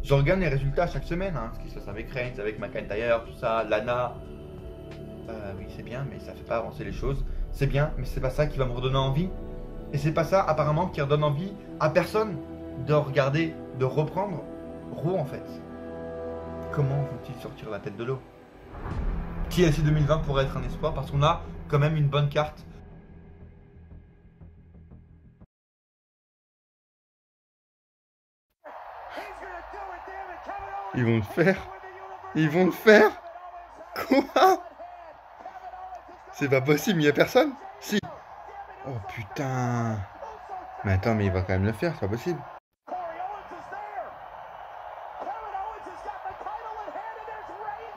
Je regarde les résultats chaque semaine, hein, ce qui se passe avec Reigns, avec McIntyre, tout ça, Lana. Oui, c'est bien, mais ça fait pas avancer les choses. C'est bien, mais c'est pas ça qui va me redonner envie. Et c'est pas ça, apparemment, qui redonne envie à personne de regarder, de reprendre Raw, en fait. Comment vont-ils sortir la tête de l'eau? TLC 2020 pourrait être un espoir parce qu'on a quand même une bonne carte. Ils vont le faire. Ils vont le faire. Quoi? C'est pas possible, il y a personne? Si. Oh putain. Mais attends, mais il va quand même le faire, c'est pas possible.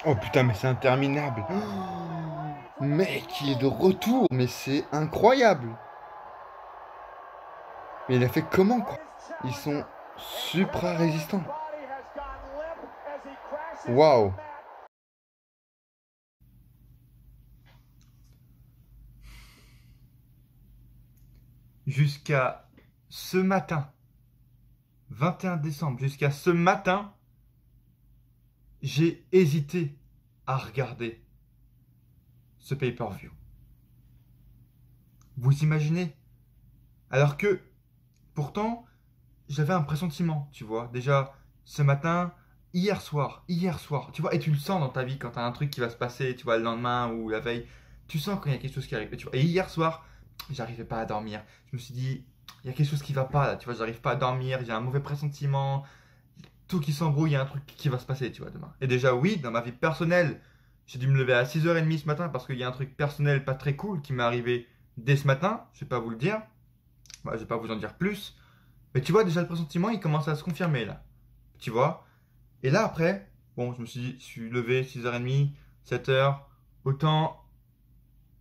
Oh putain, mais c'est interminable. Oh, mec, il est de retour, mais c'est incroyable. Mais il a fait comment, quoi? Ils sont supra résistants. Waouh. Jusqu'à ce matin, 21 décembre, jusqu'à ce matin, j'ai hésité à regarder ce pay-per-view. Vous imaginez? Alors que, pourtant, j'avais un pressentiment, tu vois. Déjà, ce matin, hier soir, tu vois, et tu le sens dans ta vie quand t'as un truc qui va se passer, tu vois, le lendemain ou la veille, tu sens quand il y a quelque chose qui arrive, tu vois. Et hier soir, j'arrivais pas à dormir. Je me suis dit, il y a quelque chose qui va pas là, tu vois, j'arrive pas à dormir, j'ai un mauvais pressentiment, tout qui s'embrouille, il y a un truc qui va se passer, tu vois, demain. Et déjà, oui, dans ma vie personnelle, j'ai dû me lever à 6h30 ce matin parce qu'il y a un truc personnel pas très cool qui m'est arrivé dès ce matin, je vais pas vous le dire, je vais pas vous en dire plus. Mais tu vois, déjà le pressentiment, il commence à se confirmer là. Tu vois? Et là après, bon, je me suis dit, je suis levé 6h30, 7h, autant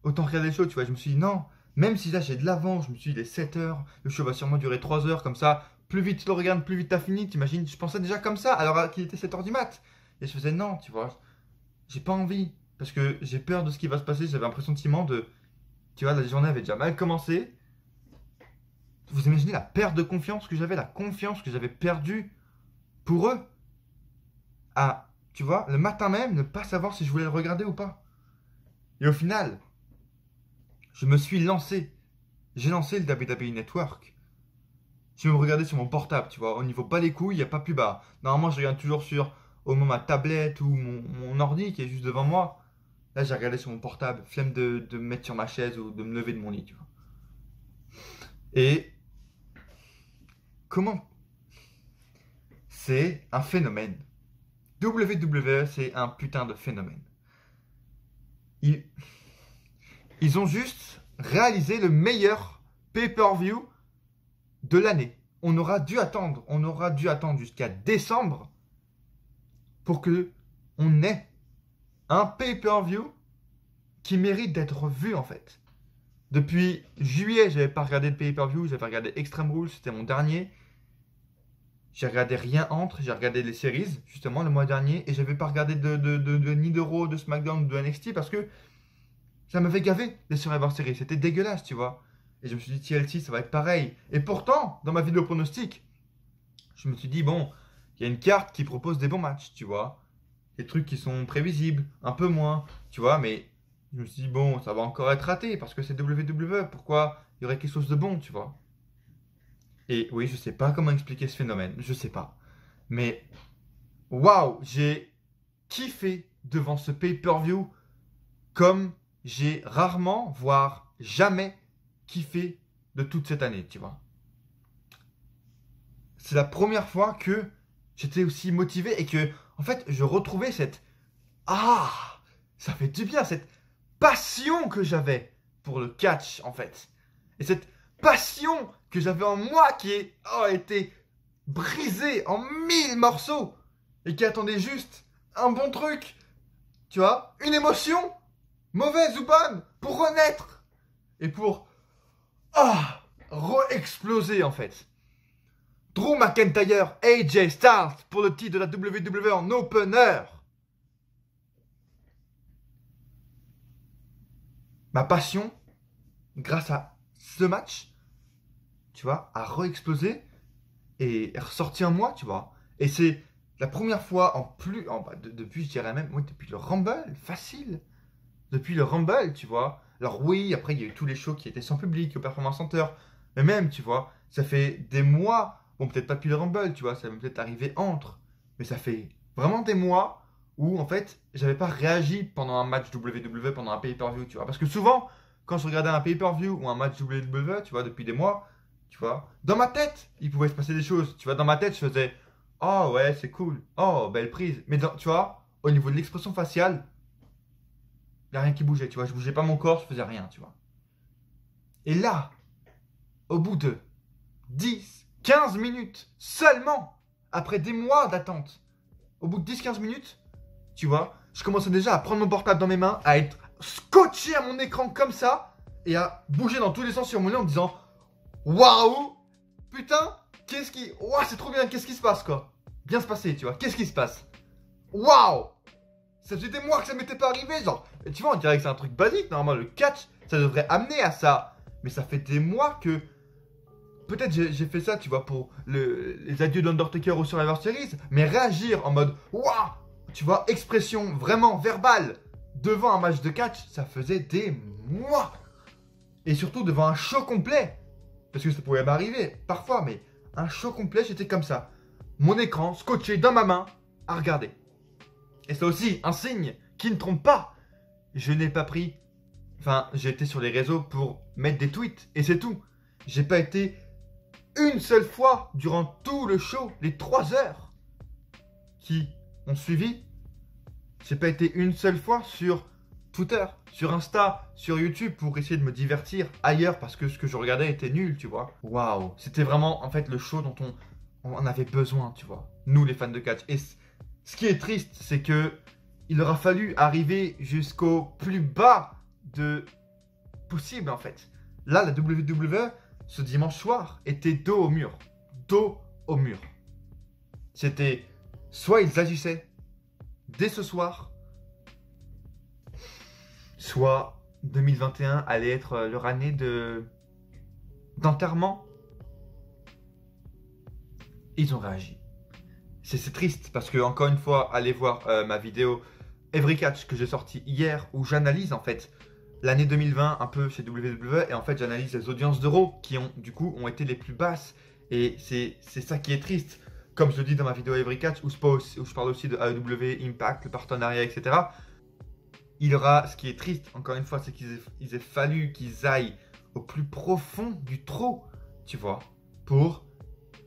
regarder le show, tu vois. Je me suis dit, non, même si là j'ai de l'avance, je me suis dit, il est 7h, le show va sûrement durer 3h, comme ça, plus vite tu le regardes, plus vite t'as fini, t'imagines? Je pensais déjà comme ça, alors qu'il était 7h du mat. Et je faisais, non, tu vois, j'ai pas envie, parce que j'ai peur de ce qui va se passer, j'avais un pressentiment de, tu vois, la journée avait déjà mal commencé. Vous imaginez la perte de confiance que j'avais, la confiance que j'avais perdue pour eux, à, tu vois, le matin même, ne pas savoir si je voulais le regarder ou pas. Et au final, je me suis lancé. J'ai lancé le WWE Network. Je me regardais sur mon portable, tu vois. Au niveau pas les couilles, il n'y a pas plus bas. Normalement, je regarde toujours sur au moins ma tablette ou mon ordi qui est juste devant moi. Là, j'ai regardé sur mon portable. Flemme de me mettre sur ma chaise ou de me lever de mon lit, tu vois. Et comment? C'est un phénomène. WWE, c'est un putain de phénomène. Ils, ils ont juste réalisé le meilleur pay-per-view de l'année. On aura dû attendre jusqu'à décembre pour que on ait un pay-per-view qui mérite d'être vu en fait. Depuis juillet, j'avais pas regardé de pay-per-view, j'avais regardé Extreme Rules, c'était mon dernier. J'ai regardé rien entre, j'ai regardé les séries justement le mois dernier et j'avais pas regardé ni de Raw, de SmackDown, de NXT parce que ça m'avait gavé les Survivor Series, c'était dégueulasse, tu vois. Et je me suis dit TLC ça va être pareil. Et pourtant, dans ma vidéo pronostic, je me suis dit bon, il y a une carte qui propose des bons matchs, tu vois. Des trucs qui sont prévisibles, un peu moins, tu vois, mais je me suis dit bon, ça va encore être raté parce que c'est WWE, pourquoi il y aurait quelque chose de bon, tu vois. Et oui, je sais pas comment expliquer ce phénomène, je sais pas. Mais waouh, j'ai kiffé devant ce pay-per-view comme j'ai rarement, voire jamais kiffé de toute cette année, tu vois. C'est la première fois que j'étais aussi motivé et que, en fait, je retrouvais cette... Ah, ça fait du bien, cette passion que j'avais pour le catch, en fait. Et cette passion que j'avais en moi qui a été brisée en 1000 morceaux et qui attendait juste un bon truc, tu vois, une émotion, mauvaise ou bonne, pour renaître et pour re-exploser en fait. Drew McIntyre, AJ Styles pour le titre de la WWE en opener. Ma passion, grâce à ce match, tu vois, a re-explosé et est ressorti en moi, tu vois. Et c'est La première fois depuis, je dirais même, ouais, depuis le Rumble, facile. Depuis le Rumble, tu vois. Alors oui, après, il y a eu tous les shows qui étaient sans public, au Performance Center. Mais même, tu vois, ça fait des mois, bon, peut-être pas depuis le Rumble, tu vois, ça va peut-être arriver entre. Mais ça fait vraiment des mois où, en fait, j'avais pas réagi pendant un match WWE, pendant un pay-per-view, tu vois. Parce que souvent, quand je regardais un pay-per-view ou un match WWE, tu vois, depuis des mois, tu vois, dans ma tête, il pouvait se passer des choses. Tu vois, dans ma tête, je faisais, oh ouais, c'est cool, oh, belle prise. Mais tu vois, au niveau de l'expression faciale, il n'y a rien qui bougeait, tu vois. Je bougeais pas mon corps, je faisais rien, tu vois. Et là, au bout de 10, 15 minutes seulement, après des mois d'attente, au bout de 10-15 minutes, tu vois, je commençais déjà à prendre mon portable dans mes mains, à être scotché à mon écran comme ça, et à bouger dans tous les sens sur mon lit en me disant, waouh, putain, waouh, c'est trop bien, qu'est-ce qui se passe, quoi. Bien se passer, tu vois, qu'est-ce qui se passe. Waouh. Ça faisait des mois que ça m'était pas arrivé, genre. Et tu vois, on dirait que c'est un truc basique. Normalement, le catch, ça devrait amener à ça. Mais ça fait des mois que. Peut-être j'ai fait ça, tu vois, pour les adieux d'Undertaker au Survivor Series. Mais réagir en mode waouh, tu vois, expression vraiment verbale devant un match de catch, ça faisait des mois. Et surtout devant un show complet. Parce que ça pouvait m'arriver parfois, mais un show complet, j'étais comme ça. Mon écran scotché dans ma main à regarder. Et c'est aussi un signe qui ne trompe pas. Je n'ai pas pris. Enfin, j'ai été sur les réseaux pour mettre des tweets et c'est tout. J'ai pas été une seule fois durant tout le show, les 3 heures qui ont suivi. J'ai pas été une seule fois sur Twitter, sur Insta, sur YouTube pour essayer de me divertir ailleurs parce que ce que je regardais était nul, tu vois. Waouh, c'était vraiment en fait le show dont on avait besoin, tu vois. Nous les fans de catch. Et ce qui est triste, c'est que il aura fallu arriver jusqu'au plus bas de possible en fait. Là, la WWE, ce dimanche soir, était dos au mur. Dos au mur. C'était soit ils agissaient dès ce soir, soit 2021 allait être leur année d'enterrement. Ils ont réagi. C'est triste parce que, encore une fois, allez voir ma vidéo Every Catch que j'ai sortie hier où j'analyse en fait l'année 2020 un peu chez WWE et en fait j'analyse les audiences d'euros qui ont été les plus basses et c'est ça qui est triste. Comme je le dis dans ma vidéo Every Catch où je parle aussi de AEW, Impact, le partenariat, etc. Ce qui est triste, encore une fois, c'est qu'ils aient fallu qu'ils aillent au plus profond du trou, tu vois, pour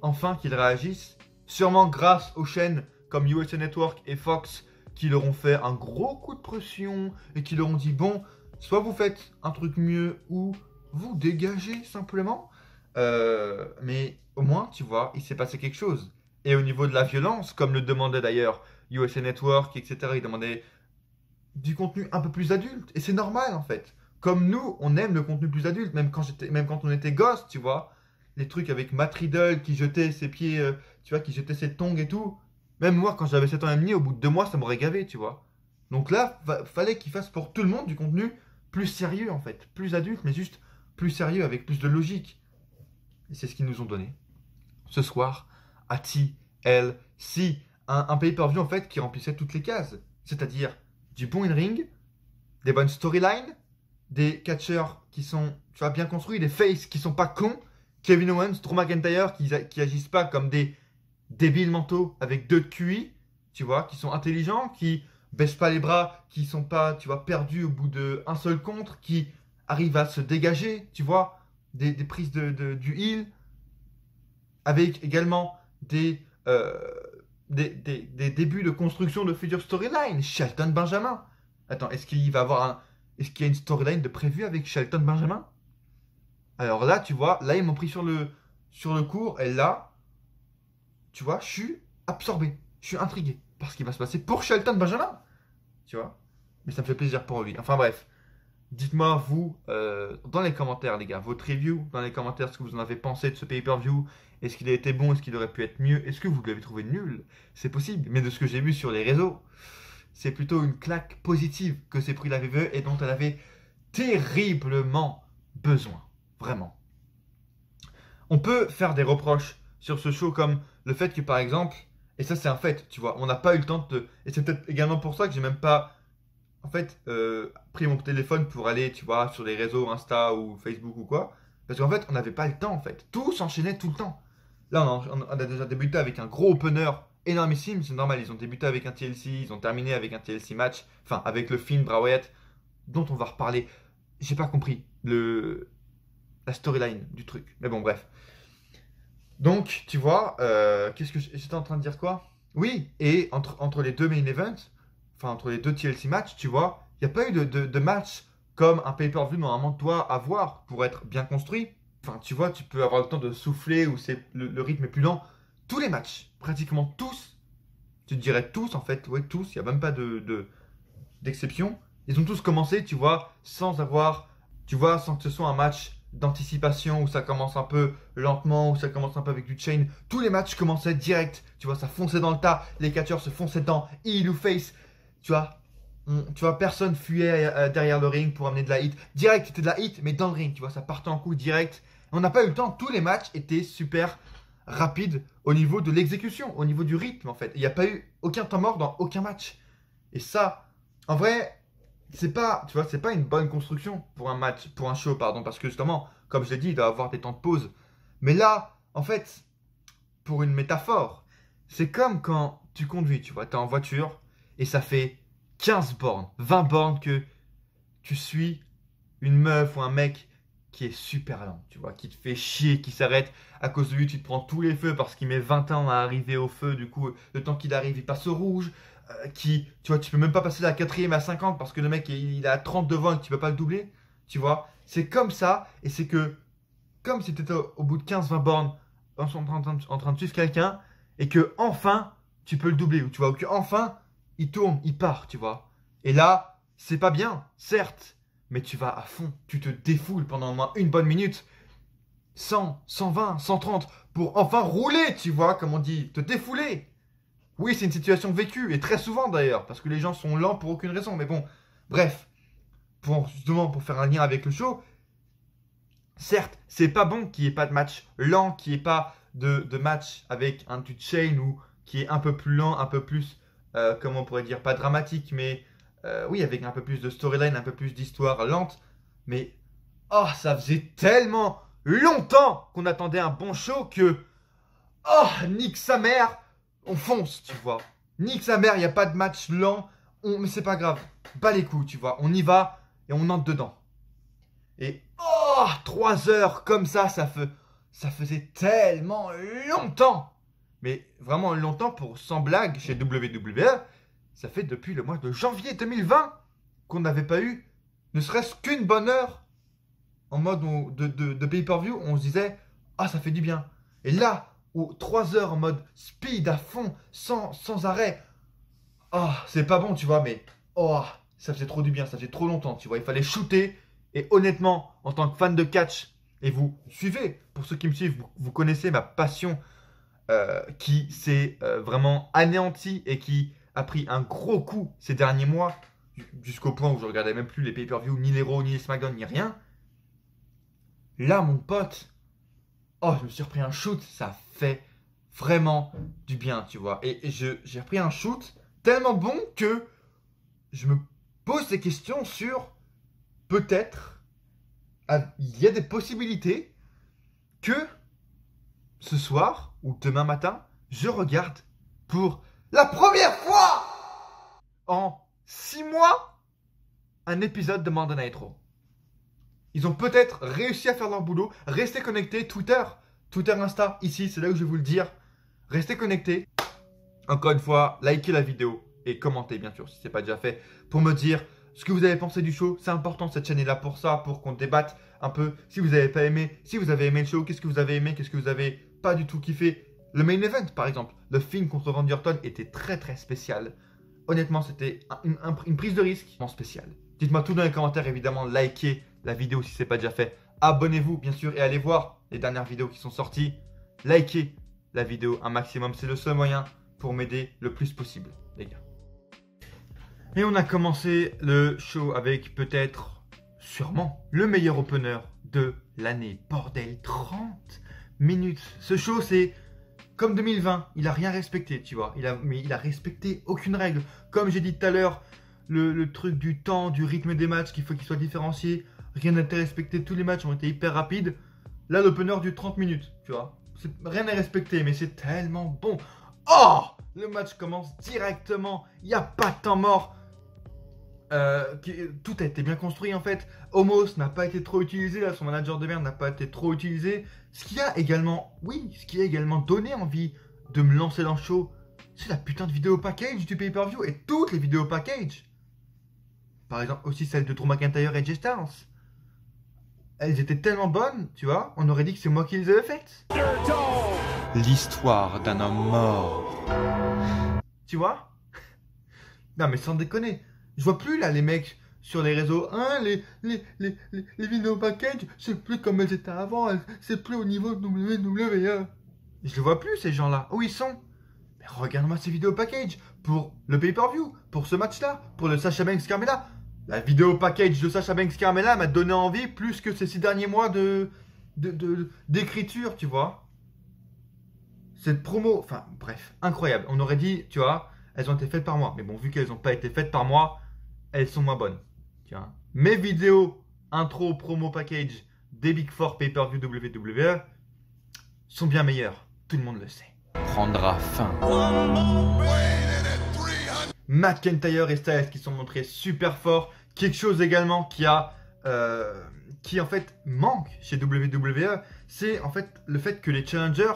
enfin qu'ils réagissent. Sûrement grâce aux chaînes comme USA Network et Fox qui leur ont fait un gros coup de pression et qui leur ont dit bon, soit vous faites un truc mieux ou vous dégagez simplement. Mais au moins, tu vois, il s'est passé quelque chose. Et au niveau de la violence, comme le demandait d'ailleurs USA Network, etc., ils demandaient du contenu un peu plus adulte. Et c'est normal en fait. Comme nous, on aime le contenu plus adulte, même quand on était gosse, tu vois. Les trucs avec Matt Riddle qui jetait ses pieds, tu vois, qui jetait ses tongs et tout. Même moi, quand j'avais 7 ans et demi, au bout de 2 mois, ça m'aurait gavé, tu vois. Donc là, fallait qu'il fasse pour tout le monde du contenu plus sérieux en fait. Plus adulte, mais juste plus sérieux, avec plus de logique. Et c'est ce qu'ils nous ont donné. Ce soir, à TLC, un pay-per-view en fait qui remplissait toutes les cases. C'est-à-dire du bon in-ring, des bonnes storylines, des catcheurs qui sont, tu vois, bien construits, des faces qui sont pas cons, Kevin Owens, Drew McIntyre qui agissent pas comme des débiles mentaux avec 2 de QI, tu vois, qui sont intelligents, qui baissent pas les bras, qui sont pas, tu vois, perdus au bout d'un seul contre, qui arrivent à se dégager, tu vois, des prises du heel, avec également des débuts de construction de futures storylines. Shelton Benjamin. Attends, est-ce qu'il y a une storyline de prévue avec Shelton Benjamin? Alors là, tu vois, là, ils m'ont pris sur le cours, et là, tu vois, je suis absorbé. Je suis intrigué par ce qui va se passer pour Shelton Benjamin. Tu vois? Mais ça me fait plaisir pour lui. Enfin bref. Dites-moi, vous, dans les commentaires, les gars, votre review, dans les commentaires, ce que vous en avez pensé de ce pay-per-view. Est-ce qu'il a été bon? Est-ce qu'il aurait pu être mieux? Est-ce que vous l'avez trouvé nul? C'est possible. Mais de ce que j'ai vu sur les réseaux, c'est plutôt une claque positive que s'est pris la VVE et dont elle avait terriblement besoin. Vraiment. On peut faire des reproches sur ce show comme le fait que, par exemple, Et ça, c'est un fait, tu vois. On n'a pas eu le temps de... Et c'est peut-être également pour ça que j'ai même pas, en fait, pris mon téléphone pour aller, tu vois, sur les réseaux Insta ou Facebook ou quoi. Parce qu'en fait, on n'avait pas le temps, en fait. Tout s'enchaînait tout le temps. Là, on a déjà débuté avec un gros opener énormissime. C'est normal, ils ont débuté avec un TLC, ils ont terminé avec un TLC match. Enfin, avec le Finn Bray Wyatt, dont on va reparler. J'ai pas compris la storyline du truc. Mais bon, bref. Donc, tu vois, qu'est-ce que j'étais en train de dire quoi? Oui, et entre les deux main events, enfin entre les deux TLC matchs, tu vois, il n'y a pas eu de match comme un pay-per-view normalement doit avoir pour être bien construit. Enfin, tu vois, tu peux avoir le temps de souffler ou le rythme est plus lent. Tous les matchs, pratiquement tous, tu te dirais tous en fait, ouais, tous, il n'y a même pas d'exception. Ils ont tous commencé, tu vois, sans avoir, tu vois, sans que ce soit un match d'anticipation où ça commence un peu lentement, où ça commence un peu avec du chain. Tous les matchs commençaient direct, tu vois, ça fonçait dans le tas, les catcheurs se fonçaient dedans, heel ou face, tu vois. Tu vois, personne fuyait derrière le ring pour amener de la hit. Direct, c'était de la hit, mais dans le ring, tu vois, ça partait en coup direct. On n'a pas eu le temps, tous les matchs étaient super rapides au niveau de l'exécution, au niveau du rythme en fait. Il n'y a pas eu aucun temps mort dans aucun match. Et ça, en vrai, c'est pas, tu vois, c'est pas une bonne construction pour un match, pour un show, pardon, parce que justement, comme je l'ai dit, il doit avoir des temps de pause. Mais là, en fait, pour une métaphore, c'est comme quand tu conduis, tu vois, t'es en voiture et ça fait 15 bornes, 20 bornes que tu suis une meuf ou un mec qui est super lent, tu vois, qui te fait chier, qui s'arrête à cause de lui, tu te prends tous les feux parce qu'il met 20 ans à arriver au feu, du coup, le temps qu'il arrive, il passe au rouge, tu vois, tu peux même pas passer la quatrième à 50 parce que le mec, il a 30 devant et que tu peux pas le doubler, tu vois, c'est comme ça, et c'est que, comme si tu étais au bout de 15-20 bornes en train de suivre quelqu'un, et que enfin, tu peux le doubler, ou tu vois, ou que enfin, il tourne, il part, tu vois, et là, c'est pas bien, certes, mais tu vas à fond, tu te défoules pendant au moins une bonne minute, 100, 120, 130, pour enfin rouler, tu vois, comme on dit, te défouler. Oui, c'est une situation vécue, et très souvent d'ailleurs, parce que les gens sont lents pour aucune raison, mais bon, bref, justement pour faire un lien avec le show, certes, c'est pas bon qu'il n'y ait pas de match lent, qu'il n'y ait pas de match avec un du chain ou qui est un peu plus lent, un peu plus, comment on pourrait dire, pas dramatique, mais oui, avec un peu plus de storyline, un peu plus d'histoire lente. Mais oh, ça faisait tellement longtemps qu'on attendait un bon show que oh, nique sa mère, on fonce, tu vois. Nique sa mère, il n'y a pas de match lent, mais c'est pas grave, bas les coups, tu vois. On y va et on entre dedans. Et oh, 3 heures comme ça faisait tellement longtemps. Mais vraiment longtemps pour, sans blague, chez WWE, ça fait depuis le mois de janvier 2020 qu'on n'avait pas eu ne serait-ce qu'une bonne heure en mode de pay-per-view. On se disait, ah, ça fait du bien. Et là, 3 heures en mode speed à fond, sans arrêt, oh, c'est pas bon, tu vois, mais oh, ça faisait trop du bien, ça faisait trop longtemps, tu vois. Il fallait shooter. Et honnêtement, en tant que fan de catch, et vous suivez, pour ceux qui me suivent, vous connaissez ma passion qui s'est vraiment anéantie et qui a pris un gros coup ces derniers mois, jusqu'au point où je regardais même plus les pay-per-view, ni les Raw, ni les SmackDown, ni rien. Là, mon pote, oh, je me suis repris un shoot, ça fait vraiment du bien, tu vois. Et j'ai repris un shoot tellement bon que je me pose des questions sur peut-être il y a des possibilités que ce soir ou demain matin, je regarde pour la première fois en 6 mois un épisode de Monday Night Raw. Ils ont peut-être réussi à faire leur boulot. Restez connectés, Twitter, Insta, ici, c'est là où je vais vous le dire. Restez connectés. Encore une fois, likez la vidéo et commentez bien sûr si ce n'est pas déjà fait pour me dire ce que vous avez pensé du show. C'est important, cette chaîne est là pour ça, pour qu'on débatte un peu. Si vous n'avez pas aimé, si vous avez aimé le show, qu'est-ce que vous avez aimé, qu'est-ce que vous avez pas du tout kiffé. Le main event par exemple, le Finn contre Randy Orton était très très spécial. Honnêtement, c'était une prise de risque en spécial. Dites-moi tout dans les commentaires, évidemment, likez la vidéo si ce n'est pas déjà fait. Abonnez-vous bien sûr et allez voir les dernières vidéos qui sont sorties. Likez la vidéo un maximum, c'est le seul moyen pour m'aider le plus possible, les gars. Et on a commencé le show avec peut-être, sûrement, le meilleur opener de l'année. Bordel, 30 minutes. Ce show, c'est Comme 2020, il a rien respecté, tu vois. Mais il a respecté aucune règle. Comme j'ai dit tout à l'heure, le truc du temps, du rythme des matchs, qu'il faut qu'il soit différencié. Rien n'a été respecté, tous les matchs ont été hyper rapides. Là, l'opener dure 30 minutes, tu vois. Rien n'est respecté, mais c'est tellement bon. Oh! Le match commence directement, il n'y a pas de temps mort. Tout a été bien construit en fait. Omos n'a pas été trop utilisé, là, son manager de merde n'a pas été trop utilisé. Ce qui a également donné envie de me lancer dans le show, c'est la putain de vidéo package du pay-per-view et toutes les vidéos package. Par exemple aussi celle de Drew McIntyre et Jay Styles. Elles étaient tellement bonnes, tu vois, on aurait dit que c'est moi qui les avais faites. L'histoire d'un homme mort. Tu vois? Non mais sans déconner. Je vois plus là les mecs sur les réseaux. Hein, les vidéos package, c'est plus comme elles étaient avant. C'est plus au niveau de WWE. Je les vois plus ces gens-là. Où ils sont? Mais regarde-moi ces vidéos package. Pour le pay-per-view. Pour ce match-là. Pour le Sasha Banks Carmella. La vidéo package de Sasha Banks Carmella m'a donné envie plus que ces 6 derniers mois d'écriture, tu vois. Cette promo, enfin bref, incroyable. On aurait dit, tu vois, elles ont été faites par moi. Mais bon, vu qu'elles n'ont pas été faites par moi, elles sont moins bonnes. Tu vois. Mes vidéos intro, promo, package des Big Four Pay-Per-View WWE sont bien meilleures. Tout le monde le sait. Prendra fin. McIntyre et Styles qui sont montrés super forts. Quelque chose également qui en fait manque chez WWE, c'est en fait le fait que les challengers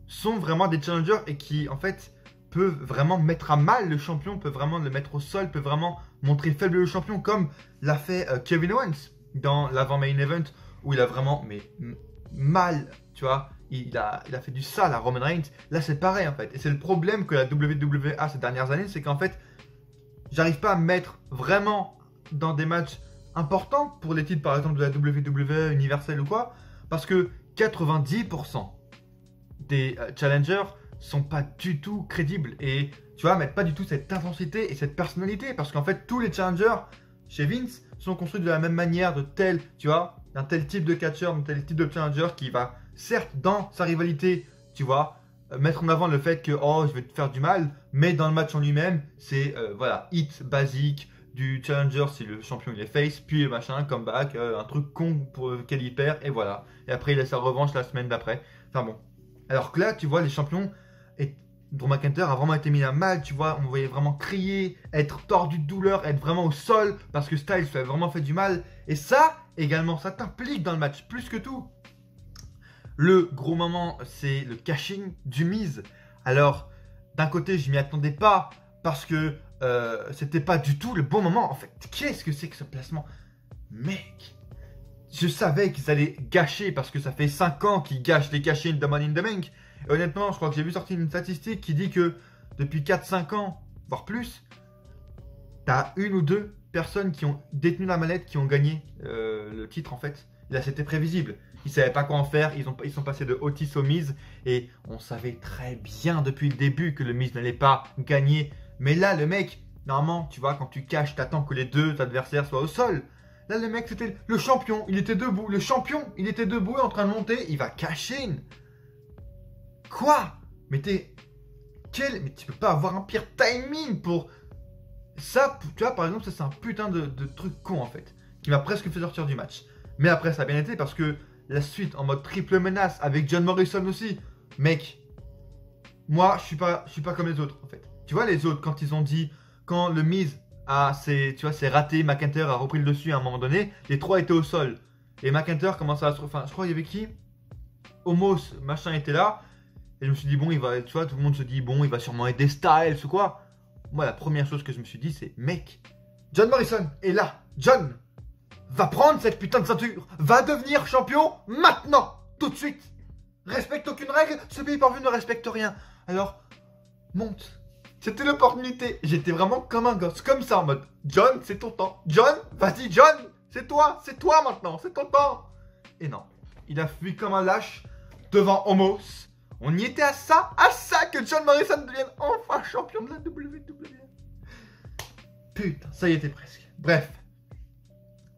sont vraiment des challengers et qui en fait peuvent vraiment mettre à mal le champion, peuvent vraiment le mettre au sol, peuvent vraiment montrer faible le champion comme l'a fait Kevin Owens dans l'avant main event où il a vraiment mal, tu vois, il a fait du sale à Roman Reigns. Là c'est pareil en fait et c'est le problème que la WWE a ces dernières années, c'est qu'en fait j'arrive pas à me mettre vraiment dans des matchs importants pour les titres par exemple de la WWE Universal ou quoi, parce que 90% des challengers sont pas du tout crédibles et tu vois, mettent pas du tout cette intensité et cette personnalité, parce qu'en fait tous les challengers chez Vince sont construits de la même manière, de tel, tu vois, d'un tel type de catcher, d'un tel type de challenger qui va certes dans sa rivalité, tu vois, mettre en avant le fait que oh je vais te faire du mal, mais dans le match en lui-même c'est voilà, hit basique du challenger si le champion il est face, puis machin, comeback, un truc con pour lequel il perd et voilà, et après il a sa revanche la semaine d'après. Enfin bon, alors que là tu vois les champions, et Drew McIntyre a vraiment été mis à mal, tu vois, on voyait vraiment crier, être tordu de douleur, être vraiment au sol parce que Styles lui a vraiment fait du mal, et ça également ça t'implique dans le match plus que tout. Le gros moment, c'est le cashing du Miz. Alors, d'un côté, je m'y attendais pas parce que c'était pas du tout le bon moment. En fait, qu'est-ce que c'est que ce placement? Mec, je savais qu'ils allaient gâcher parce que ça fait 5 ans qu'ils gâchent les cashings de Money in the Bank. Et honnêtement, je crois que j'ai vu sortir une statistique qui dit que depuis 4-5 ans, voire plus, t'as une ou deux personnes qui ont détenu la mallette qui ont gagné le titre en fait. Là, c'était prévisible. Ils savaient pas quoi en faire. Ils sont passés de Otis au Miz. Et on savait très bien depuis le début que le Miz n'allait pas gagner. Mais là, le mec, normalement, tu vois, quand tu caches, t'attends que les deux adversaires soient au sol. Là, le mec, c'était le champion. Il était debout. Le champion, il était debout en train de monter. Il va cacher. Quoi? Mais mais tu peux pas avoir un pire timing pour ça. Tu vois, par exemple, ça, c'est un putain de truc con, en fait. Qui m'a presque fait sortir du match. Mais après, ça a bien été parce que la suite en mode triple menace avec John Morrison aussi. Mec, moi, je suis pas comme les autres en fait. Tu vois, les autres, quand ils ont dit, quand le Miz c'est raté, McIntyre a repris le dessus à un moment donné, les trois étaient au sol. Et McIntyre commençait à se. Enfin, je crois qu'il y avait qui? Omos, machin était là. Et je me suis dit, bon, il va. Tu vois, tout le monde se dit, bon, il va sûrement aider Styles ou quoi. Moi, la première chose que je me suis dit, c'est, mec, John Morrison est là. John va prendre cette putain de ceinture, va devenir champion maintenant, tout de suite. Respecte aucune règle, ce pay-per-view ne respecte rien. Alors, monte. C'était l'opportunité. J'étais vraiment comme un gosse, comme ça en mode, John, c'est ton temps. John, vas-y John, c'est toi maintenant, c'est ton temps. Et non, il a fui comme un lâche devant Omos. On y était à ça que John Morrison devienne enfin champion de la WWE. Putain, ça y était presque. Bref.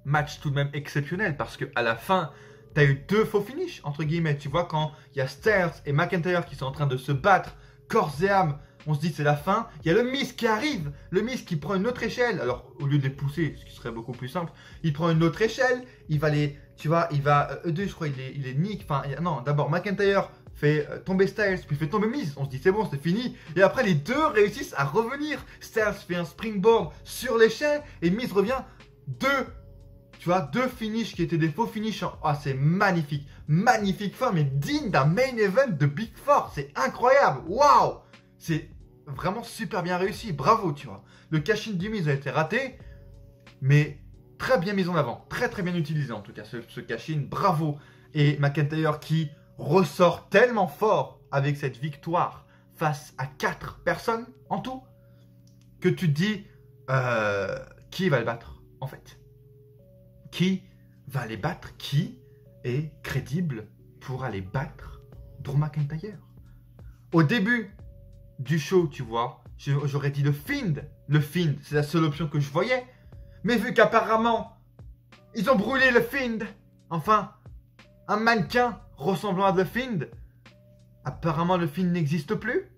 Match tout de même exceptionnel parce que à la fin, tu as eu 2 faux finishes, entre guillemets. Tu vois, quand il y a Styles et McIntyre qui sont en train de se battre, corps et âme, on se dit c'est la fin. Il y a le Miz qui arrive, le Miz qui prend une autre échelle. Alors, au lieu de les pousser, ce qui serait beaucoup plus simple, il prend une autre échelle, il va les, tu vois, il va, eux deux, je crois, il est nick. Enfin, non, d'abord, McIntyre fait tomber Styles, puis fait tomber Miz. On se dit c'est bon, c'est fini. Et après, les deux réussissent à revenir. Styles fait un springboard sur l'échelle et Miz revient. Tu vois, 2 finishes qui étaient des faux finishes. Ah, c'est magnifique. Magnifique fin, mais digne d'un main event de Big Four. C'est incroyable. Waouh! C'est vraiment super bien réussi. Bravo, tu vois. Le cash-in du Miz a été raté, mais très bien mis en avant. Très, très bien utilisé, en tout cas, ce cash-in. Bravo. Et McIntyre qui ressort tellement fort avec cette victoire face à 4 personnes en tout, que tu te dis, qui va le battre, en fait? Qui va les battre? Qui est crédible pour aller battre Drew McIntyre? Au début du show, tu vois, j'aurais dit le Fiend. Le Fiend, c'est la seule option que je voyais. Mais vu qu'apparemment, ils ont brûlé le Fiend, enfin, un mannequin ressemblant à The Fiend, apparemment le Fiend n'existe plus.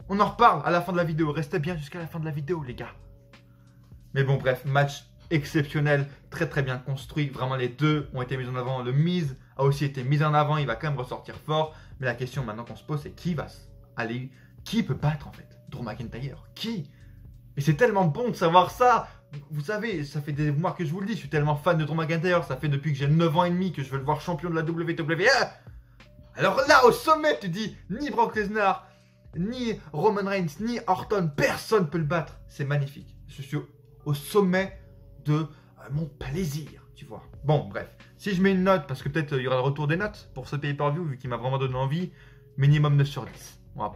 On en reparle à la fin de la vidéo. Restez bien jusqu'à la fin de la vidéo, les gars. Mais bon, bref, match exceptionnel, très très bien construit. Vraiment, les deux ont été mis en avant. Le Miz a aussi été mis en avant. Il va quand même ressortir fort. Mais la question maintenant qu'on se pose, c'est qui va aller, qui peut battre en fait Drew McIntyre? Qui? Et c'est tellement bon de savoir ça. Vous savez, ça fait des mois que je vous le dis. Je suis tellement fan de Drew McIntyre. Ça fait depuis que j'ai 9 ans et demi que je veux le voir champion de la WWE. Alors là, au sommet, tu dis ni Brock Lesnar, ni Roman Reigns, ni Orton, personne peut le battre. C'est magnifique. Je suis au sommet de mon plaisir, tu vois. Bon, bref. Si je mets une note, parce que peut-être il y aura le retour des notes pour ce pay-per-view, vu qu'il m'a vraiment donné envie, minimum 9 sur 10. On va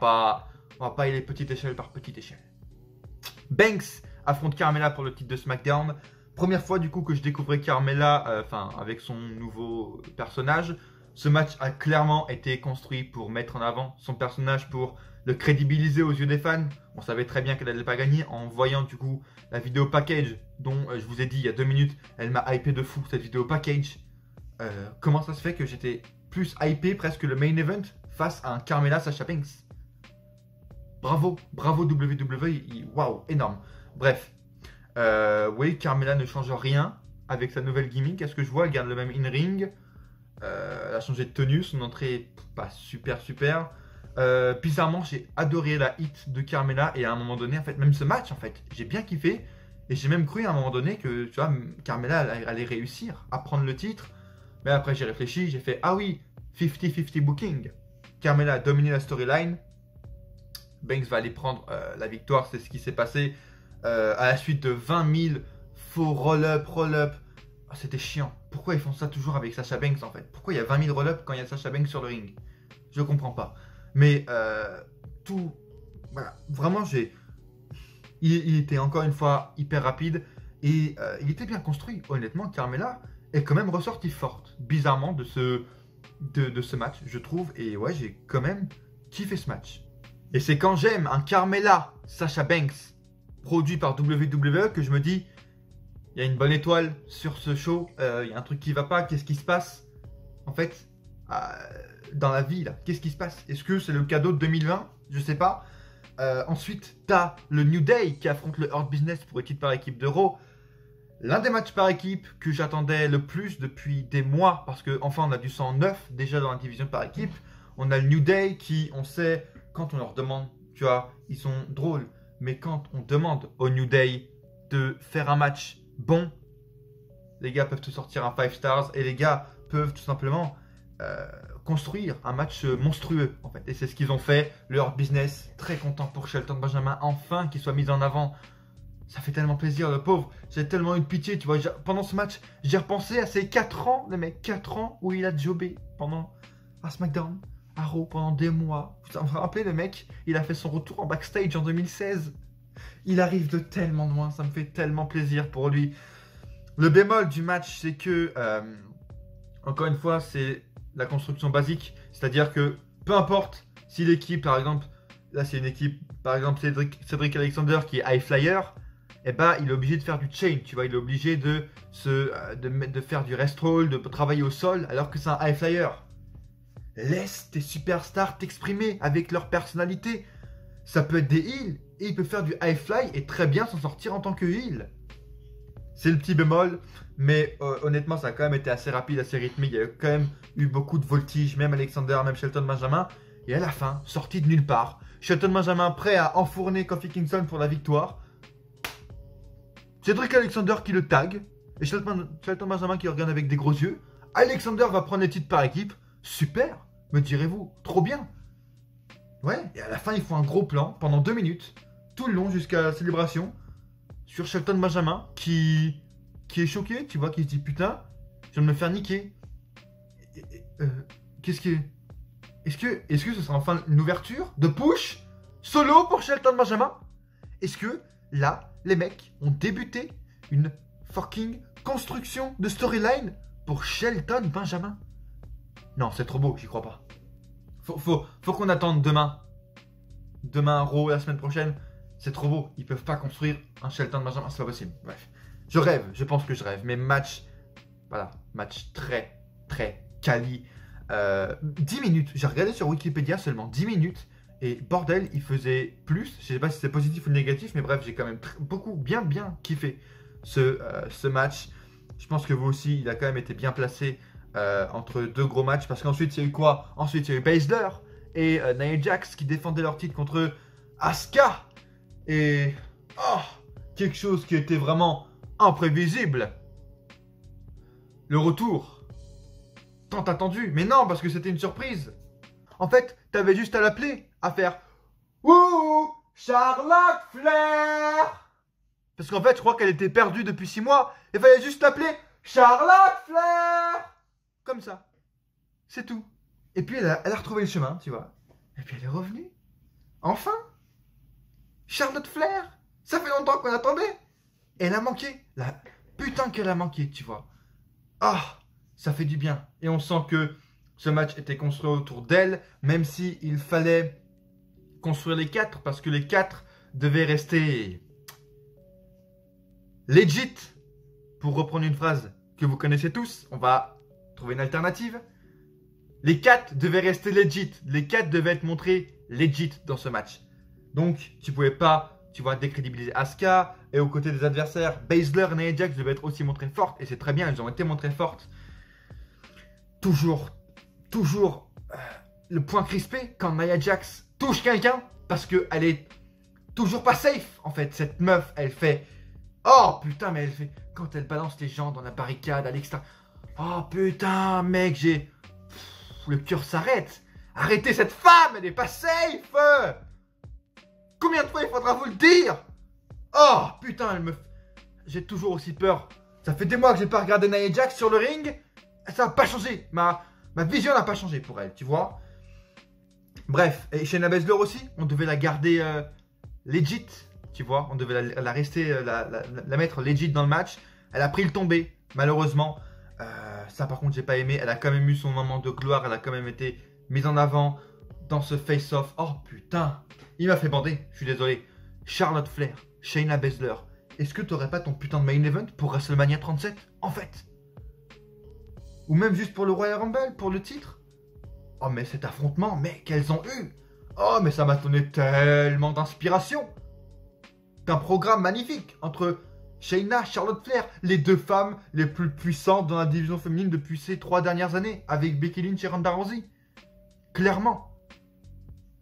pas y aller petite échelle par petite échelle. Banks affronte Carmella pour le titre de SmackDown. Première fois, du coup, que je découvrais Carmella, avec son nouveau personnage. Ce match a clairement été construit pour mettre en avant son personnage, pour le crédibiliser aux yeux des fans. On savait très bien qu'elle n'allait pas gagner en voyant du coup la vidéo package dont je vous ai dit il y a 2 minutes. Elle m'a hypé de fou cette vidéo package. Comment ça se fait que j'étais plus hypé presque le main event face à un Carmella Sasha Banks? Bravo, bravo WWE, waouh, énorme. Bref, oui, Carmella ne change rien avec sa nouvelle gimmick. Est-ce que je vois? Elle garde le même in-ring. Elle a changé de tenue, son entrée est pas super. Bizarrement, j'ai adoré la hit de Carmella et à un moment donné, en fait, même ce match, en fait, j'ai bien kiffé et j'ai même cru à un moment donné que, tu vois, Carmella allait réussir à prendre le titre. Mais après, j'ai réfléchi, j'ai fait, ah oui, 50-50 booking. Carmella a dominé la storyline. Banks va aller prendre la victoire, c'est ce qui s'est passé à la suite de 20 000 faux roll-up. Oh, c'était chiant. Pourquoi ils font ça toujours avec Sasha Banks en fait? Pourquoi il y a 20 000 roll-up quand il y a Sasha Banks sur le ring? Je comprends pas. Mais tout... Voilà, vraiment il était encore une fois hyper rapide et il était bien construit. Honnêtement, Carmella est quand même ressortie forte, bizarrement, de ce match, je trouve. Et ouais, j'ai quand même kiffé ce match. Et c'est quand j'aime un Carmella Sasha Banks produit par WWE que je me dis, il y a une bonne étoile sur ce show, il y a un truc qui va pas, qu'est-ce qui se passe en fait dans la vie là, qu'est-ce qui se passe? Est-ce que c'est le cadeau de 2020? Je sais pas. Ensuite, t'as le New Day qui affronte le Hurt Business pour équipe par équipe de Raw. L'un des matchs par équipe que j'attendais le plus depuis des mois, parce que enfin on a du 109 déjà dans la division par équipe. On a le New Day qui, on sait, quand on leur demande, tu vois, ils sont drôles, mais quand on demande au New Day de faire un match bon, les gars peuvent te sortir un 5 stars et les gars peuvent tout simplement construire un match monstrueux en fait. Et c'est ce qu'ils ont fait. Leur business, très content pour Shelton Benjamin, enfin qu'il soit mis en avant. Ça fait tellement plaisir, le pauvre. J'ai tellement eu de pitié, tu vois. Pendant ce match, j'ai repensé à ces 4 ans, le mec, 4 ans où il a jobé à SmackDown, à Raw, pendant des mois. Vous vous rappelez, le mec, il a fait son retour en backstage en 2016. Il arrive de tellement loin, ça me fait tellement plaisir pour lui. Le bémol du match, c'est que, encore une fois, c'est la construction basique. C'est-à-dire que, peu importe si l'équipe, par exemple, là c'est une équipe, par exemple Cédric Alexander qui est high flyer, eh ben, il est obligé de faire du chain, tu vois, il est obligé de faire du rest roll, de travailler au sol, alors que c'est un high flyer. Laisse tes superstars t'exprimer avec leur personnalité. Ça peut être des heals, et il peut faire du high fly et très bien s'en sortir en tant que heal. C'est le petit bémol, mais honnêtement, ça a quand même été assez rapide, assez rythmé. Il y a quand même eu beaucoup de voltige, même Alexander, même Shelton Benjamin. Et à la fin, sorti de nulle part, Shelton Benjamin prêt à enfourner Kofi Kingston pour la victoire. Cedric Alexander qui le tag, et Shelton Benjamin qui le regarde avec des gros yeux. Alexander va prendre les titres par équipe. Super, me direz-vous, trop bien. Ouais, et à la fin, ils font un gros plan pendant 2 minutes, tout le long jusqu'à la célébration, sur Shelton Benjamin qui est choqué, tu vois, qui se dit putain, je viens de me faire niquer. Qu'est-ce qui est. Est-ce que ce sera enfin une ouverture de push solo pour Shelton Benjamin? Est-ce que là, les mecs ont débuté une fucking construction de storyline pour Shelton Benjamin? Non, c'est trop beau, j'y crois pas. Faut qu'on attende demain. Demain, Raw, la semaine prochaine. C'est trop beau. Ils peuvent pas construire un Shelton Benjamin, c'est pas possible. Bref. Je rêve, je pense que je rêve. Mais match, voilà, match très, très quali. 10 minutes. J'ai regardé sur Wikipédia seulement 10 minutes. Et bordel, il faisait plus. Je sais pas si c'est positif ou négatif, mais bref, j'ai quand même beaucoup, bien kiffé ce match. Je pense que vous aussi, il a quand même été bien placé entre 2 gros matchs. Parce qu'ensuite, il y a eu quoi? Ensuite, il y a eu Baszler et Nia Jax qui défendaient leur titre contre Asuka. Et quelque chose qui était vraiment imprévisible. Le retour. Tant attendu. Mais non, parce que c'était une surprise. En fait, t'avais juste à l'appeler, à faire Wouhou, Charlotte Flair. Parce qu'en fait, je crois qu'elle était perdue depuis 6 mois. Il fallait juste l'appeler Charlotte Flair. Comme ça. C'est tout. Et puis elle a retrouvé le chemin, tu vois. Et puis elle est revenue. Enfin. Charlotte Flair. Ça fait longtemps qu'on attendait. Et elle a manqué. La putain qu'elle a manqué, tu vois. Ça fait du bien. Et on sent que ce match était construit autour d'elle, même si il fallait construire les 4, parce que les 4 devaient rester legit. Pour reprendre une phrase que vous connaissez tous, on va trouver une alternative. Les 4 devaient rester legit. Les 4 devaient être montrés legit dans ce match. Donc, tu pouvais pas, tu vois, décrédibiliser Asuka. Et aux côtés des adversaires, Baszler et Nia Jax devaient être aussi montrées fortes. Et c'est très bien, elles ont été montrées fortes. Toujours le point crispé quand Nia Jax touche quelqu'un. Parce qu'elle est toujours pas safe, en fait. Cette meuf, elle fait... Oh, putain, mais elle fait... Quand elle balance les gens dans la barricade à l'extérieur... Oh, putain, mec, j'ai... Le cœur s'arrête. Arrêtez cette femme, elle est pas safe. Combien de fois il faudra vous le dire? Oh, putain, elle me... J'ai toujours aussi peur. Ça fait des mois que j'ai pas regardé Nia Jax sur le ring. Ça n'a pas changé. Ma vision n'a pas changé pour elle, tu vois. Bref, et Shayna Baszler aussi, on devait la garder legit, tu vois. On devait la mettre legit dans le match. Elle a pris le tombé, malheureusement. Ça, par contre, j'ai pas aimé. Elle a quand même eu son moment de gloire. Elle a quand même été mise en avant dans ce face-off. Oh putain, il m'a fait bander. Je suis désolé. Charlotte Flair, Shayna Baszler. Est-ce que t'aurais pas ton putain de main event pour WrestleMania 37, en fait? Ou même juste pour le Royal Rumble, pour le titre? Oh, mais cet affrontement, mais qu'elles ont eu! Oh, mais ça m'a donné tellement d'inspiration! D'un programme magnifique entre Shayna, Charlotte Flair, les 2 femmes les plus puissantes dans la division féminine depuis ces 3 dernières années, avec Becky Lynch et Ronda Rousey. Clairement.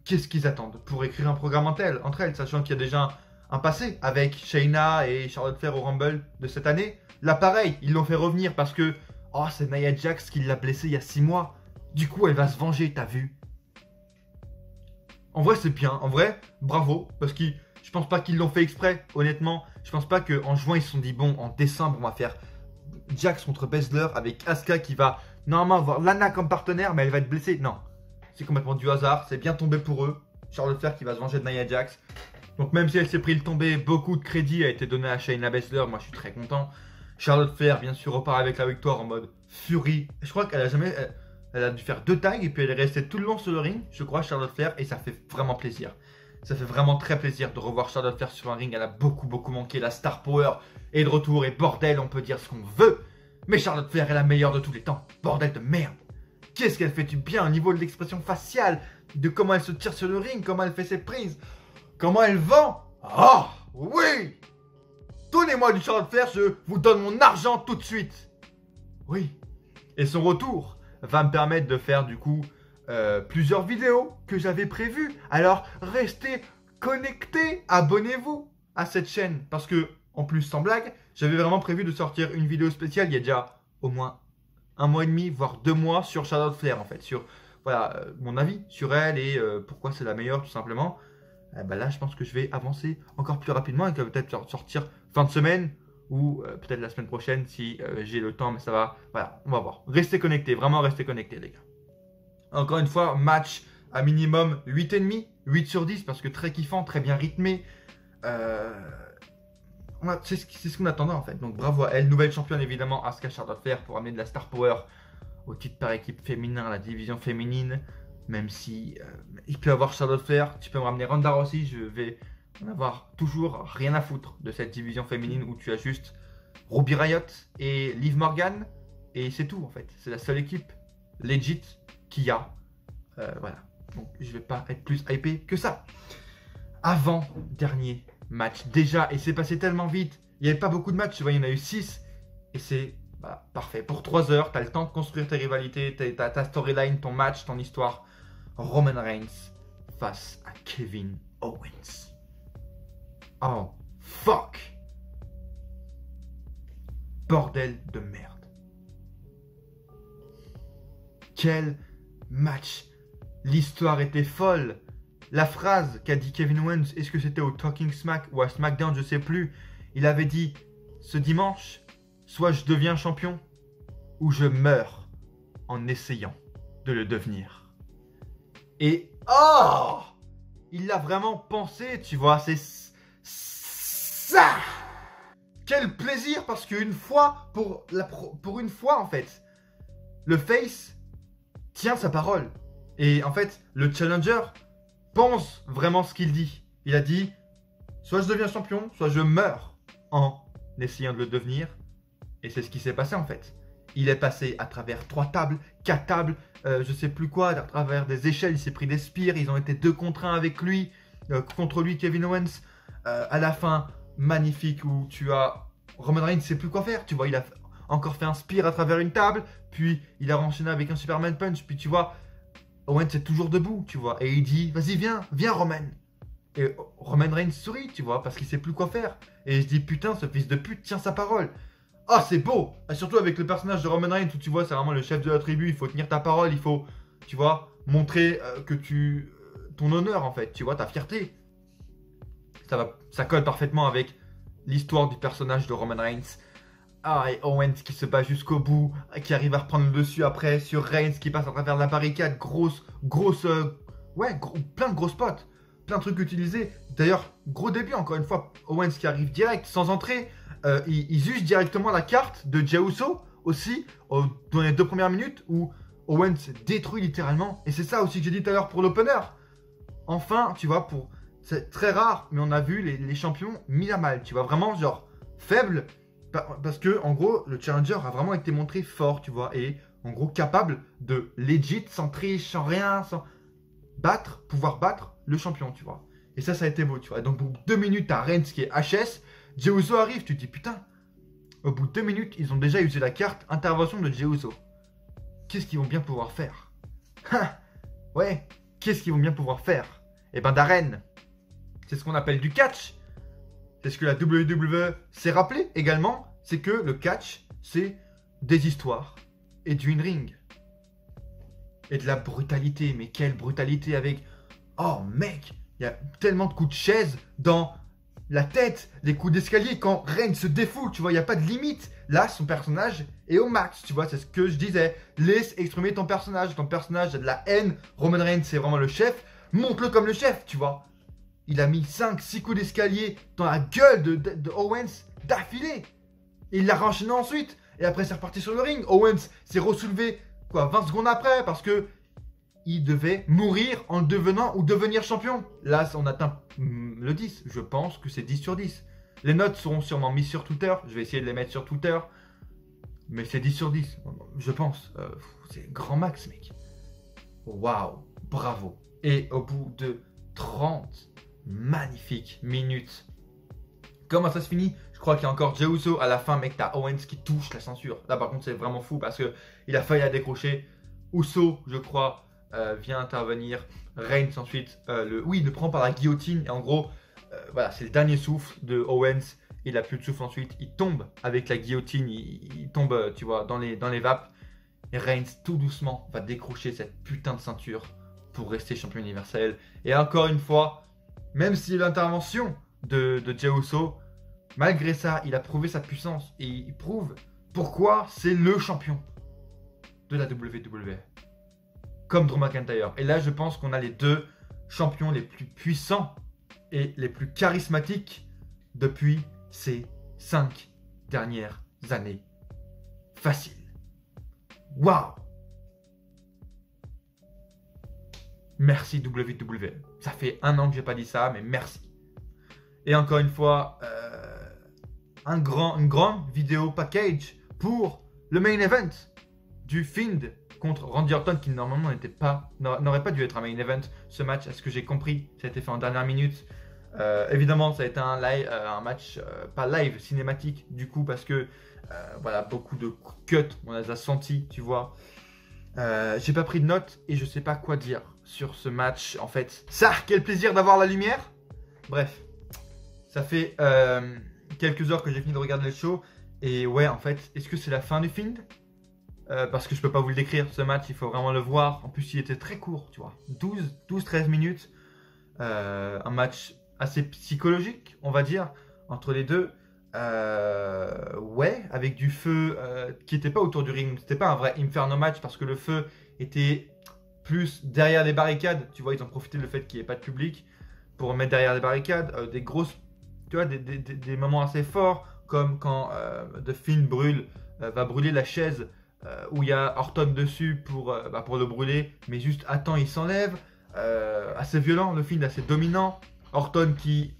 Qu'est-ce qu'ils attendent pour écrire un programme entre elles, sachant qu'il y a déjà un passé avec Shayna et Charlotte Flair au Rumble de cette année? Là, pareil, ils l'ont fait revenir parce que oh, c'est Nia Jax qui l'a blessée il y a 6 mois. Du coup, elle va se venger, t'as vu? En vrai, c'est bien. En vrai, bravo. Parce que je pense pas qu'ils l'ont fait exprès, honnêtement. Je pense pas qu'en juin, ils se sont dit, bon, en décembre, on va faire Jax contre Baszler avec Asuka qui va normalement avoir Lana comme partenaire, mais elle va être blessée. Non, c'est complètement du hasard. C'est bien tombé pour eux. Charlotte Flair qui va se venger de Nia Jax. Donc même si elle s'est pris le tombé, beaucoup de crédit a été donné à Shayna Baszler. Moi, je suis très content. Charlotte Flair, bien sûr, repart avec la victoire en mode furie. Je crois qu'elle a jamais... Elle a dû faire 2 tags et puis elle est restée tout le long sur le ring, je crois, Charlotte Flair, et ça fait vraiment plaisir. Ça fait vraiment très plaisir de revoir Charlotte Flair sur un ring. Elle a beaucoup manqué. La Star Power est de retour. Et bordel, on peut dire ce qu'on veut. Mais Charlotte Flair est la meilleure de tous les temps. Bordel de merde. Qu'est-ce qu'elle fait du bien au niveau de l'expression faciale, de comment elle se tire sur le ring, comment elle fait ses prises, comment elle vend. Oh, oui! Donnez-moi du Charlotte Flair, je vous donne mon argent tout de suite. Oui. Et son retour va me permettre de faire du coup plusieurs vidéos que j'avais prévues. Alors restez connectés, abonnez-vous à cette chaîne. Parce que, en plus sans blague, j'avais vraiment prévu de sortir une vidéo spéciale il y a déjà au moins 1 mois et demi, voire 2 mois sur Charlotte Flair en fait. Sur voilà, mon avis sur elle et pourquoi c'est la meilleure tout simplement. Là je pense que je vais avancer encore plus rapidement et que peut-être sortir fin de semaine ou peut-être la semaine prochaine si j'ai le temps, mais ça va, voilà, on va voir. Restez connectés, vraiment restez connectés les gars. Encore une fois, match à minimum 8,5, 8 sur 10 parce que très kiffant, très bien rythmé. C'est ce qu'on attendait en fait, donc bravo à elle. Nouvelle championne évidemment, Asuka Charlotte Flair pour amener de la Star Power au titre par équipe féminin, à la division féminine. Même si il peut avoir Charlotte Flair, tu peux me ramener Ronda Rousey, je vais en avoir toujours rien à foutre de cette division féminine où tu as juste Ruby Riott et Liv Morgan et c'est tout en fait. C'est la seule équipe legit qu'il y a. Voilà, donc je vais pas être plus hypé que ça. Avant dernier match déjà, et c'est passé tellement vite. Il n'y avait pas beaucoup de matchs, tu vois, il y en a eu 6 et c'est parfait. Pour 3 heures, tu as le temps de construire tes rivalités, ta storyline, ton match, ton histoire. Roman Reigns face à Kevin Owens. Oh, fuck. Bordel de merde. Quel match. L'histoire était folle. La phrase qu'a dit Kevin Owens, est-ce que c'était au Talking Smack ou à SmackDown, je sais plus. Il avait dit, ce dimanche, soit je deviens champion, ou je meurs en essayant de le devenir. Et oh, il l'a vraiment pensé, tu vois, c'est ça. Quel plaisir, parce qu'une fois, pour une fois en fait, le face tient sa parole. Et en fait, le challenger pense vraiment ce qu'il dit. Il a dit, soit je deviens champion, soit je meurs en essayant de le devenir. Et c'est ce qui s'est passé en fait. Il est passé à travers 3 tables, 4 tables, je sais plus quoi, à travers des échelles, il s'est pris des spears, ils ont été 2 contre 1 avec lui, contre lui Kevin Owens. À la fin, magnifique, où tu as Roman Reigns ne sait plus quoi faire, tu vois, il a encore fait un spear à travers une table, puis il a enchaîné avec un Superman Punch, puis tu vois, Owens est toujours debout, tu vois, et il dit, vas-y viens Roman. Et Roman Reigns sourit, tu vois, parce qu'il sait plus quoi faire. Et il se dit, putain, ce fils de pute tient sa parole. Ah, c'est beau! Et surtout avec le personnage de Roman Reigns où tu vois, c'est vraiment le chef de la tribu, il faut tenir ta parole, il faut, tu vois, montrer que ton honneur en fait, tu vois, ta fierté. Ça colle parfaitement avec l'histoire du personnage de Roman Reigns. Ah, et Owens qui se bat jusqu'au bout, qui arrive à reprendre le dessus après sur Reigns qui passe à travers la barricade, plein de gros spots, plein de trucs utilisés. D'ailleurs, gros début encore une fois, Owens qui arrive direct, sans entrer. Ils usent directement la carte de Jey Uso aussi dans les 2 premières minutes où Owens détruit littéralement. Et c'est ça aussi que j'ai dit tout à l'heure pour l'opener. Enfin, tu vois, c'est très rare, mais on a vu les champions mis à mal. Tu vois, vraiment genre faible parce que en gros le challenger a vraiment été montré fort, tu vois, et en gros capable de legit, sans triche, sans rien, sans pouvoir battre le champion, tu vois. Et ça a été beau, tu vois. Et donc pour 2 minutes, t'as Reigns qui est HS. Jey Uso arrive, tu te dis putain, au bout de 2 minutes, ils ont déjà usé la carte intervention de Jey Uso. Qu'est-ce qu'ils vont bien pouvoir faire? Ouais, qu'est-ce qu'ils vont bien pouvoir faire? Eh ben d'arène, c'est ce qu'on appelle du catch. C'est ce que la WWE s'est rappelé également, c'est que le catch, c'est des histoires et du in-ring. Et de la brutalité, mais quelle brutalité avec... Oh mec, il y a tellement de coups de chaise dans... la tête, les coups d'escalier, quand Reigns se défoule, tu vois, il n'y a pas de limite. Là, son personnage est au max, tu vois, c'est ce que je disais. Laisse exprimer ton personnage a de la haine. Roman Reigns, c'est vraiment le chef. Montre-le comme le chef, tu vois. Il a mis 5-6 coups d'escalier dans la gueule de Owens d'affilée. Et il l'a enchaîné ensuite. Et après, c'est reparti sur le ring. Owens s'est ressoulevé, 20 secondes après, parce que il devait mourir en devenant ou devenir champion. Là, on atteint le 10. Je pense que c'est 10 sur 10. Les notes seront sûrement mises sur Twitter. Je vais essayer de les mettre sur Twitter. Mais c'est 10 sur 10, je pense. C'est grand max, mec. Waouh, bravo. Et au bout de 30 magnifiques minutes, comment ça se finit? Je crois qu'il y a encore Jey Uso à la fin, mec. T'as Owens qui touche la ceinture. Là, par contre, c'est vraiment fou parce qu'il a failli la décrocher. Uso, je crois, vient intervenir. Reigns ensuite, il le prend par la guillotine. Et en gros, voilà, c'est le dernier souffle de Owens. Il a plus de souffle ensuite. Il tombe avec la guillotine. Il tombe, tu vois, dans les vapes. Et Reigns, tout doucement, va décrocher cette putain de ceinture pour rester champion universel. Et encore une fois, même si l'intervention de Jey Uso, malgré ça, il a prouvé sa puissance. Et il prouve pourquoi c'est le champion de la WWE. Comme Drew McIntyre. Et là, je pense qu'on a les deux champions les plus puissants et les plus charismatiques depuis ces 5 dernières années. Facile. Waouh! Merci WWE. Ça fait 1 an que j'ai pas dit ça, mais merci. Et encore une fois, une grande vidéo package pour le main event du Fiend contre Randy Orton qui normalement n'aurait pas dû être un main event. Ce match, à ce que j'ai compris, ça a été fait en dernière minute. Évidemment, ça a été un match pas live, cinématique du coup parce que voilà, beaucoup de cuts, on les a sentis, tu vois. J'ai pas pris de notes et je sais pas quoi dire sur ce match en fait. Ça, quel plaisir d'avoir la lumière. Bref, ça fait quelques heures que j'ai fini de regarder le show. Et ouais, en fait, est-ce que c'est la fin du Fiend? Parce que je peux pas vous le décrire, ce match, il faut vraiment le voir. En plus, il était très court, tu vois. 12-13 minutes. Un match assez psychologique, on va dire, entre les deux. Ouais, avec du feu qui n'était pas autour du ring. C'était pas un vrai Inferno match parce que le feu était plus derrière les barricades. Tu vois, ils ont profité du fait qu'il n'y ait pas de public pour mettre derrière les barricades des grosses, tu vois, des moments assez forts comme quand The Fiend va brûler la chaise où il y a Orton dessus pour le brûler, mais juste attends, il s'enlève. Assez violent, le Fiend assez dominant. Orton qui,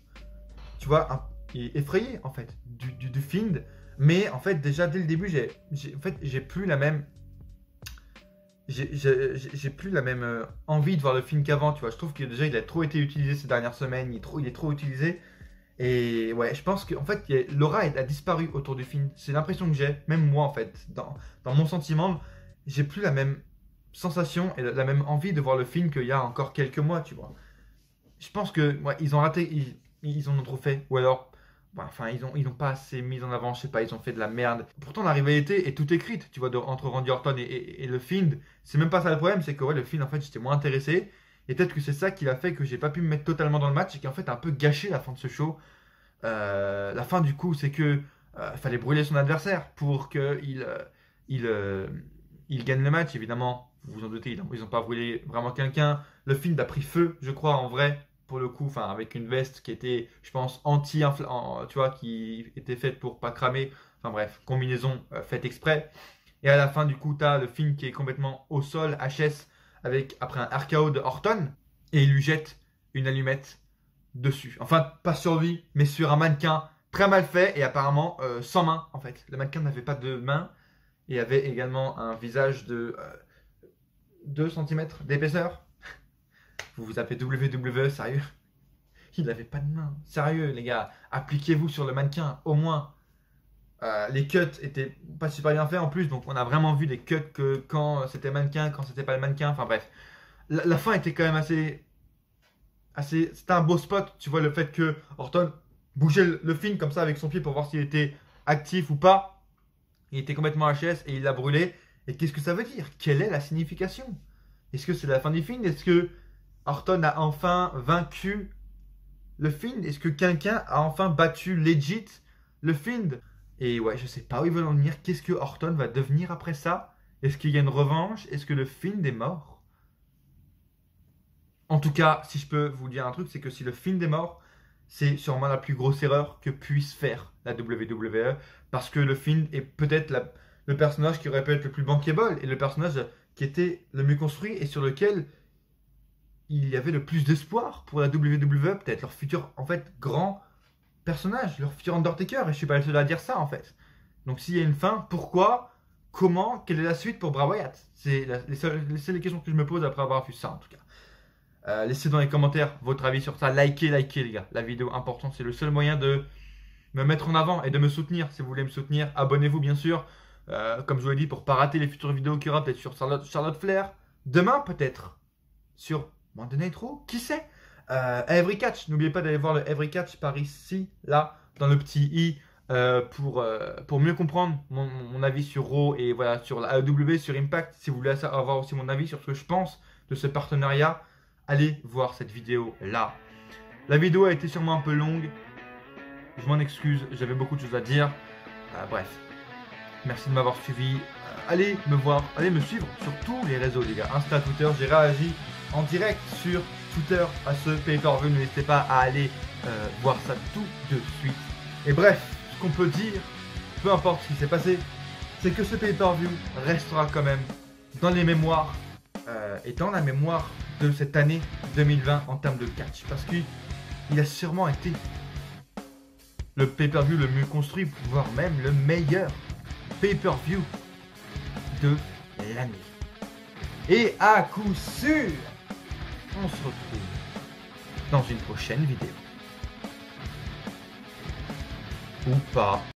tu vois, est effrayé en fait du Fiend, mais en fait déjà dès le début j'ai plus la même envie de voir le Fiend qu'avant, tu vois. Je trouve que déjà il a trop été utilisé ces dernières semaines, il est trop utilisé. Et ouais, je pense qu'en fait, l'aura a disparu autour du Fiend. C'est l'impression que j'ai, même moi en fait, dans mon sentiment, j'ai plus la même sensation et la même envie de voir le Fiend qu'il y a encore quelques mois, tu vois. Je pense que ouais, ils ont raté, ils en ont trop fait, ou alors, ils ont pas assez mis en avant, je sais pas, ils ont fait de la merde. Pourtant, la rivalité est toute écrite, tu vois, entre Randy Orton et le Fiend. C'est même pas ça le problème, c'est que ouais, le Fiend, en fait, j'étais moins intéressé. Et peut-être que c'est ça qui a fait que j'ai pas pu me mettre totalement dans le match et qui en fait a un peu gâché la fin de ce show. La fin du coup, c'est que fallait brûler son adversaire pour qu'il gagne le match. Évidemment, vous vous en doutez, ils ont pas brûlé vraiment quelqu'un. Le Fiend a pris feu, je crois, en vrai, pour le coup, avec une veste qui était, je pense, tu vois, qui était faite pour pas cramer. Enfin bref, combinaison faite exprès. Et à la fin, du coup, t'as le Fiend qui est complètement au sol, HS, après un RKO de Orton, et il lui jette une allumette dessus. Enfin, pas sur lui, mais sur un mannequin très mal fait et apparemment sans main, en fait. Le mannequin n'avait pas de main et avait également un visage de 2 cm d'épaisseur. Vous vous appelez WWE, sérieux? Il n'avait pas de main. Sérieux, les gars, appliquez-vous sur le mannequin, au moins. Les cuts étaient pas super bien faits en plus, donc on a vraiment vu des cuts que quand c'était mannequin, quand c'était pas le mannequin, enfin bref. La fin était quand même assez... C'était un beau spot, tu vois, le fait que Orton bougeait le Fiend comme ça avec son pied pour voir s'il était actif ou pas. Il était complètement HS et il l'a brûlé. Et qu'est-ce que ça veut dire? Quelle est la signification? Est-ce que c'est la fin du Fiend? Est-ce que Orton a enfin vaincu le Fiend? Est-ce que quelqu'un a enfin battu legit le Fiend? Et ouais, je sais pas où ils veulent en venir. Qu'est-ce que Orton va devenir après ça? Est-ce qu'il y a une revanche? Est-ce que le Fiend est mort? En tout cas, si je peux vous dire un truc, c'est que si le Fiend est mort, c'est sûrement la plus grosse erreur que puisse faire la WWE. Parce que le Fiend est peut-être le personnage qui aurait pu être le plus bankable et le personnage qui était le mieux construit et sur lequel il y avait le plus d'espoir pour la WWE, peut-être leur futur, en fait, grand personnage, leur futur Undertaker, et je suis pas le seul à dire ça, en fait. Donc s'il y a une fin, pourquoi, comment, quelle est la suite pour Bray Wyatt? C'est les seules questions que je me pose après avoir vu ça, en tout cas. Laissez dans les commentaires votre avis sur ça, likez les gars, la vidéo importante, c'est le seul moyen de me mettre en avant et de me soutenir. Si vous voulez me soutenir, abonnez-vous bien sûr, comme je vous l'ai dit, pour pas rater les futures vidéos qu'il y aura, peut-être sur Charlotte Flair, demain peut-être, sur Monday Night Raw, qui sait, Every Catch, n'oubliez pas d'aller voir le Every Catch par ici, là, dans le petit i, pour mieux comprendre mon avis sur Raw et voilà, sur la AEW, sur Impact. Si vous voulez avoir aussi mon avis sur ce que je pense de ce partenariat, allez voir cette vidéo là. La vidéo a été sûrement un peu longue, je m'en excuse, j'avais beaucoup de choses à dire. Bref, merci de m'avoir suivi. Allez me voir, allez me suivre sur tous les réseaux les gars, Insta, Twitter. J'ai réagi en direct sur Twitter à ce pay-per-view, n'hésitez pas à aller voir ça tout de suite. Et bref, ce qu'on peut dire, peu importe ce qui s'est passé, c'est que ce pay-per-view restera quand même dans les mémoires et dans la mémoire de cette année 2020 en termes de catch, parce qu'il a sûrement été le pay-per-view le mieux construit, voire même le meilleur pay-per-view de l'année. Et à coup sûr, on se retrouve dans une prochaine vidéo. Ou pas.